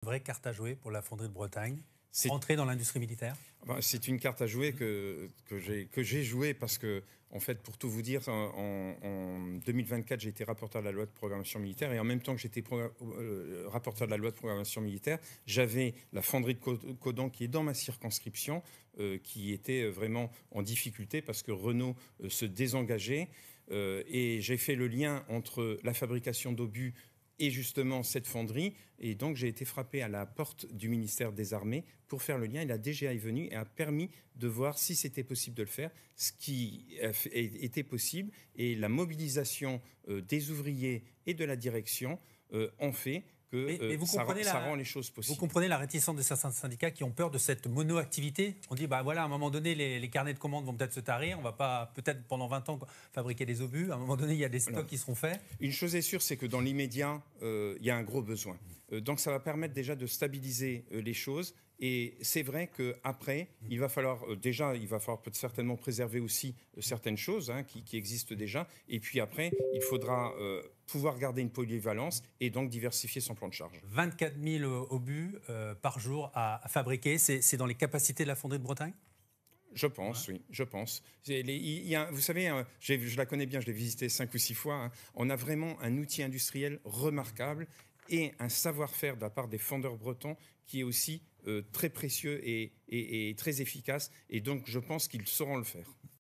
Une vraie carte à jouer pour la fonderie de Bretagne. C'est- Entrer dans l'industrie militaire. C'est une carte à jouer que j'ai jouée parce que, en fait, pour tout vous dire, en 2024, j'ai été rapporteur de la loi de programmation militaire et en même temps que j'étais rapporteur de la loi de programmation militaire, j'avais la fonderie de Codan qui est dans ma circonscription, qui était vraiment en difficulté parce que Renault se désengageait et j'ai fait le lien entre la fabrication d'obus et justement cette fonderie. Et donc, j'ai été frappé à la porte du ministère des Armées pour faire le lien. Et la DGA est venue et a permis de voir si c'était possible de le faire, ce qui était possible. Et la mobilisation des ouvriers et de la direction ont fait que ça rend les choses possibles. Vous comprenez la réticence de certains syndicats qui ont peur de cette mono-activité. On dit, bah voilà, à un moment donné, les carnets de commandes vont peut-être se tarir. On ne va pas, peut-être pendant 20 ans, fabriquer des obus. À un moment donné, il y a des stocks qui seront faits. Une chose est sûre, c'est que dans l'immédiat, il y a un gros besoin. Donc ça va permettre déjà de stabiliser les choses. Et c'est vrai qu'après, il va falloir certainement préserver aussi certaines choses qui existent déjà. Et puis après, il faudra pouvoir garder une polyvalence et donc diversifier son plan de charge. 24 000 obus par jour à fabriquer, c'est dans les capacités de la fonderie de Bretagne ? Je pense, oui, je pense. Vous savez, je la connais bien, je l'ai visitée 5 ou 6 fois. On a vraiment un outil industriel remarquable et un savoir-faire de la part des fondeurs bretons qui est aussi très précieux et très efficace. Et donc, je pense qu'ils sauront le faire.